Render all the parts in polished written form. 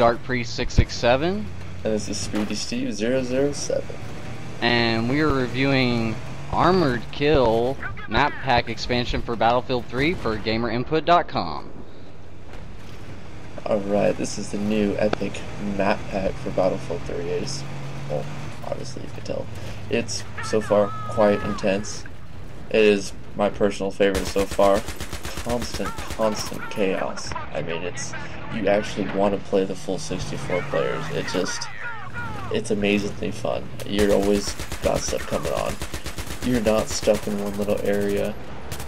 Dark Priest 667. And this is Speedy Steve 007. And we are reviewing Armored Kill map pack expansion for Battlefield 3 for gamerinput.com. Alright, this is the new epic map pack for Battlefield 3. Well, obviously you can tell. It's so far quite intense. It is my personal favorite so far. Constant chaos. I mean, you actually want to play the full 64 players. It's amazingly fun. You're always got stuff coming on. You're not stuck in one little area,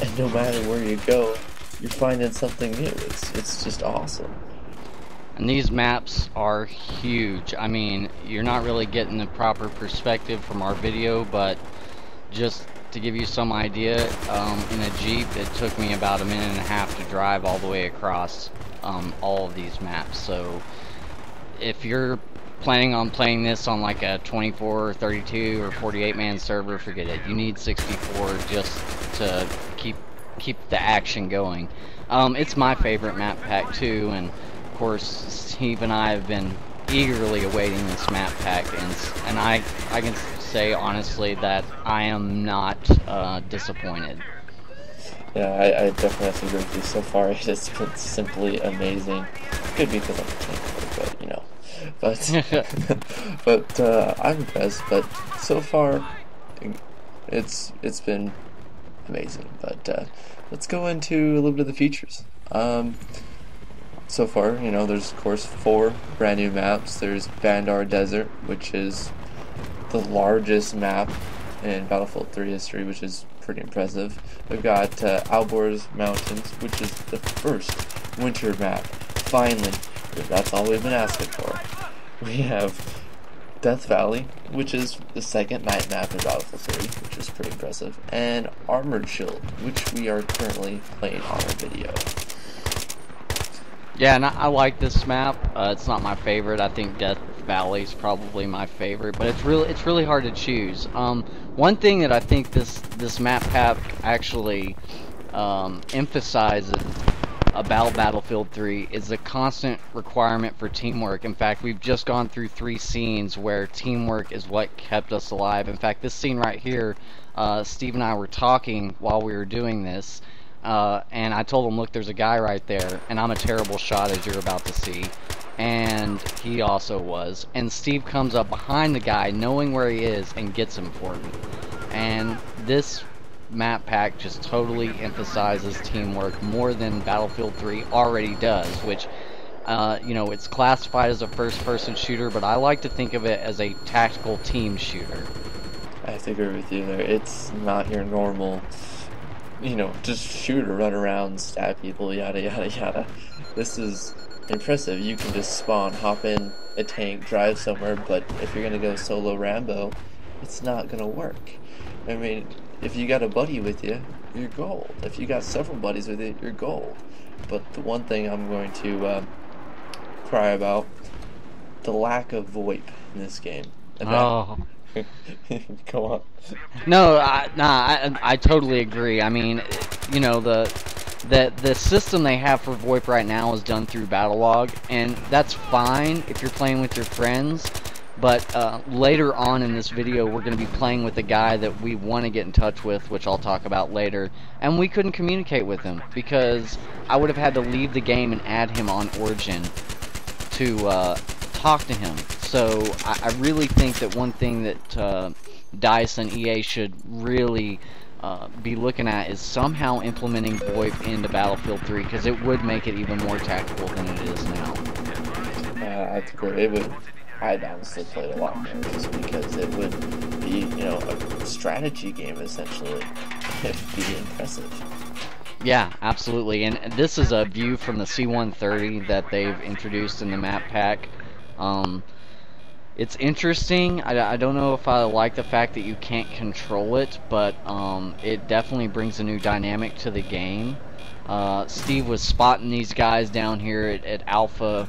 and no matter where you go, you're finding something new. It's just awesome. And these maps are huge. I mean, you're not really getting the proper perspective from our video, but just to give you some idea, in a Jeep, it took me about a minute and a half to drive all the way across all of these maps. So if you're planning on playing this on like a 24 or 32 or 48 man server, forget it. You need 64 just to keep the action going. It's my favorite map pack too, and of course Steve and I have been eagerly awaiting this map pack, and I can say honestly that I am not disappointed. Yeah, I definitely have to agree with you. So far it has been simply amazing. Could be because I'm a tank, but you know. But I'm impressed. But so far it's been amazing. But let's go into a little bit of the features. So far, you know, there's of course 4 brand new maps. There's Bandar Desert, which is the largest map in Battlefield 3 history, which is pretty impressive. We've got Alborz Mountains, which is the first winter map. Finally, that's all we've been asking for. We have Death Valley, which is the second night map in Battlefield 3, which is pretty impressive, and Armored Shield, which we are currently playing on our video. Yeah, and I like this map. It's not my favorite. I think Death Valley is probably my favorite, but it's really hard to choose. One thing that I think this map pack actually emphasizes about Battlefield 3 is the constant requirement for teamwork. In fact, we've just gone through 3 scenes where teamwork is what kept us alive. In fact, this scene right here, Steve and I were talking while we were doing this, and I told him, look, there's a guy right there, and I'm a terrible shot, as you're about to see, and he also was. And Steve comes up behind the guy knowing where he is and gets him for me. And this map pack just totally emphasizes teamwork more than Battlefield 3 already does, which you know, it's classified as a first-person shooter, but I like to think of it as a tactical team shooter. I have to agree with you there. It's not your normal, you know, just shoot or run around, stab people, yada yada yada. This is impressive. You can just spawn, hop in a tank, drive somewhere, but if you're gonna go solo Rambo, it's not gonna work. I mean, if you got a buddy with you, you're gold. If you got several buddies with you, you're gold. But the one thing I'm going to cry about, the lack of VoIP in this game. Oh. Go on. No, I totally agree. I mean, you know, the system they have for VoIP right now is done through Battlelog, and that's fine if you're playing with your friends. But later on in this video, we're going to be playing with a guy that we want to get in touch with, which I'll talk about later. And we couldn't communicate with him because I would have had to leave the game and add him on Origin to talk to him. So I really think that one thing that DICE and EA should really be looking at is somehow implementing VoIP into Battlefield 3, because it would make it even more tactical than it is now. That's great. It would. I'd honestly play it a lot more just because it would be, you know, a strategy game essentially. It would be impressive. Yeah, absolutely. And this is a view from the C-130 that they've introduced in the map pack. It's interesting. I don't know if I like the fact that you can't control it, but it definitely brings a new dynamic to the game. Steve was spotting these guys down here at Alpha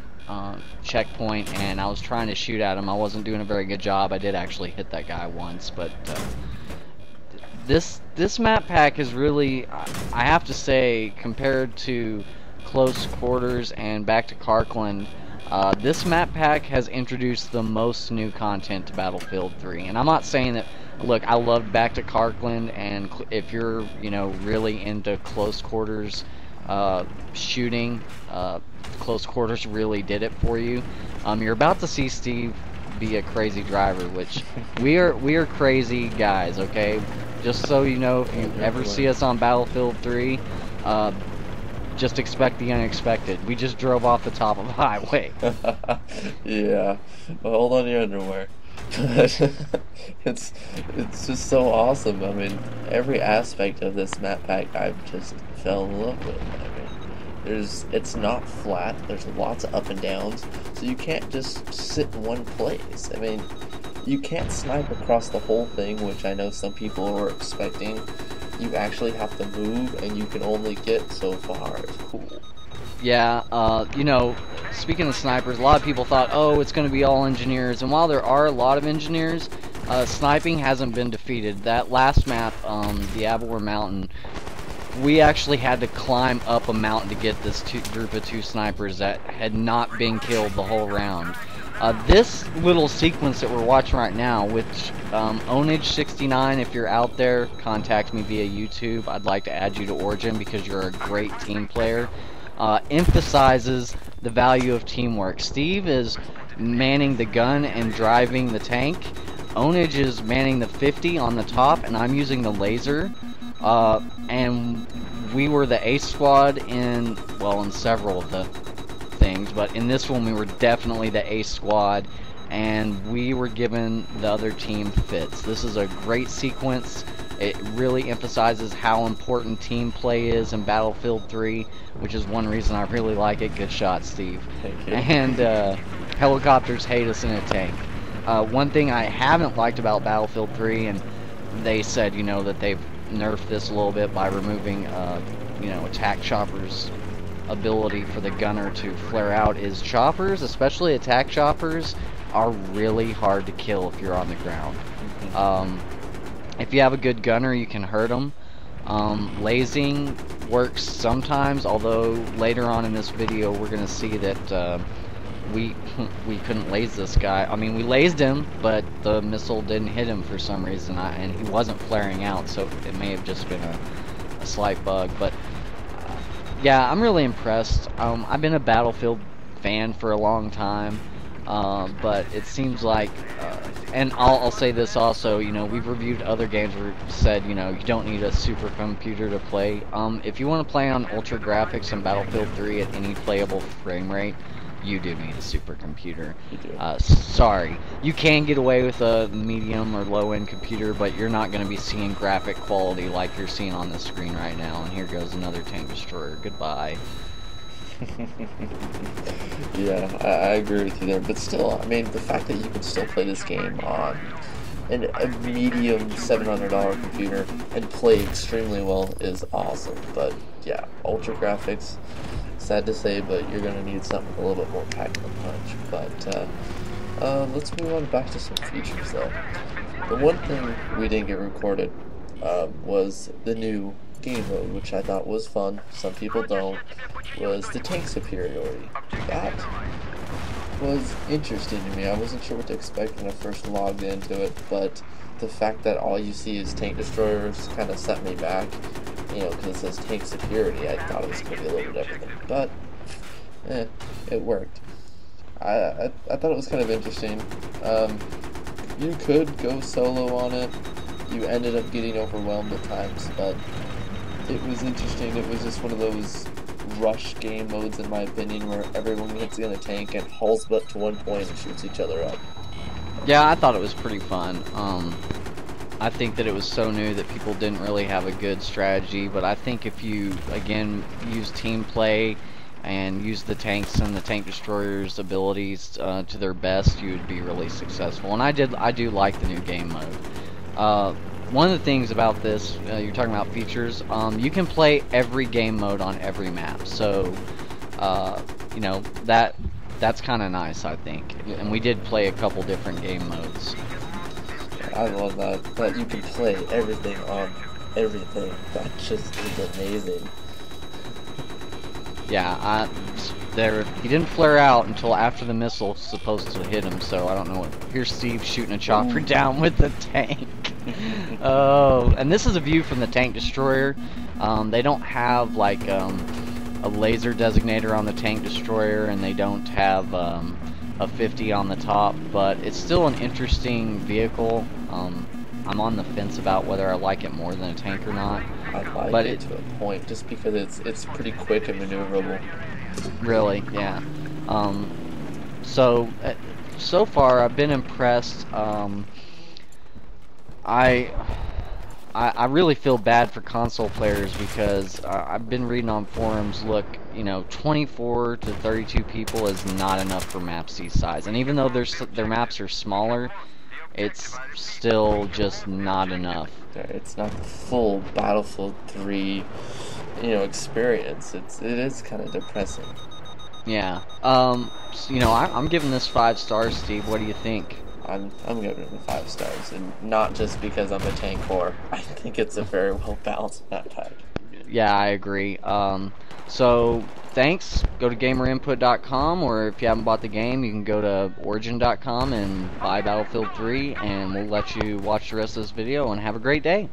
checkpoint, and I was trying to shoot at him. I wasn't doing a very good job. I did actually hit that guy once, but this map pack is really, I have to say, compared to Close Quarters and Back to Karkland, This map pack has introduced the most new content to Battlefield 3, and I'm not saying that. Look, I loved Back to Karkland, and if you're, you know, really into close quarters shooting, close quarters really did it for you. You're about to see Steve be a crazy driver, which we are crazy guys, okay? Just so you know, if you ever see us on Battlefield 3, just expect the unexpected. We just drove off the top of a highway. Yeah, well, hold on to your underwear. But it's just so awesome. I mean, every aspect of this map pack I've just fell in love with. I mean, it's not flat. There's lots of up and downs, so you can't just sit in one place. I mean, you can't snipe across the whole thing, which I know some people were expecting. You actually have to move, and you can only get so far. It's cool. Yeah, you know, speaking of snipers, a lot of people thought, oh, it's going to be all engineers, and while there are a lot of engineers, sniping hasn't been defeated. That last map, the Abelware Mountain, we actually had to climb up a mountain to get this group of 2 snipers that had not been killed the whole round. This little sequence that we're watching right now, which Onage69, if you're out there, contact me via YouTube. I'd like to add you to Origin because you're a great team player. Emphasizes the value of teamwork. Steve is manning the gun and driving the tank. Onage is manning the 50 on the top, and I'm using the laser. And we were the ace squad in several of the things, but in this one we were definitely the ace squad, and we were given the other team fits. This is a great sequence. It really emphasizes how important team play is in Battlefield 3, which is one reason I really like it. Good shot, Steve. Thank you. And helicopters hate us in a tank. One thing I haven't liked about Battlefield 3, and they said, you know, that they've nerfed this a little bit by removing, you know, attack choppers' ability for the gunner to flare out, is choppers, especially attack choppers, are really hard to kill if you're on the ground. If you have a good gunner, you can hurt them. Lasing works sometimes, although later on in this video we're going to see that we couldn't laze this guy. I mean, we lased him, but the missile didn't hit him for some reason, and he wasn't flaring out, so it may have just been a slight bug. But yeah, I'm really impressed. I've been a Battlefield fan for a long time, but it seems like, and I'll say this also, you know, we've reviewed other games where it said, you know, you don't need a supercomputer to play. If you want to play on ultra graphics in Battlefield 3 at any playable frame rate, you do need a supercomputer. You do. Sorry. You can get away with a medium or low-end computer, but you're not going to be seeing graphic quality like you're seeing on the screen right now. And here goes another tank destroyer. Goodbye. Yeah, I agree with you there, but still, I mean, the fact that you can still play this game on a medium $700 computer and play extremely well is awesome. But yeah, ultra graphics, sad to say, but you're going to need something a little bit more packed than punch. But let's move on back to some features though. The one thing we didn't get recorded was the new game mode, which I thought was fun. Some people don't. Was the tank superiority. That was interesting to me. I wasn't sure what to expect when I first logged into it, but the fact that all you see is tank destroyers kind of set me back. You know, because it says tank superiority. I thought it was going to be a little bit of everything, but it worked. I thought it was kind of interesting. You could go solo on it. You ended up getting overwhelmed at times, but it was interesting. It was just one of those rush game modes, in my opinion, where everyone gets in a tank and hauls butt to one point and shoots each other up. Yeah, I thought it was pretty fun. I think that it was so new that people didn't really have a good strategy, but I think if you, again, use team play and use the tanks and the tank destroyers' abilities to their best, you would be really successful. And I do like the new game mode. One of the things about this, you're talking about features, you can play every game mode on every map, so you know, that's kind of nice, I think. And we did play a couple different game modes. I love that you can play everything on everything. That just is amazing. Yeah, He didn't flare out until after the missile's supposed to hit him, so I don't know what. Here's Steve shooting a chopper down with the tank. Oh, and this is a view from the tank destroyer. They don't have like a laser designator on the tank destroyer, and they don't have a 50 on the top, but it's still an interesting vehicle. I'm on the fence about whether I like it more than a tank or not. I like it to a point, just because it's pretty quick and maneuverable. Really, yeah. So far I've been impressed. I really feel bad for console players because I've been reading on forums. Look, 24 to 32 people is not enough for maps these size, and even though their maps are smaller, it's still just not enough. It's not the full Battlefield 3, experience. It is kind of depressing. Yeah. I'm giving this 5 stars, Steve. What do you think? I'm giving it 5 stars, and not just because I'm a tank whore. I think it's a very well balanced map pack. Yeah, I agree. So thanks. Go to gamerinput.com, or if you haven't bought the game, you can go to origin.com and buy Battlefield 3, and we'll let you watch the rest of this video and have a great day.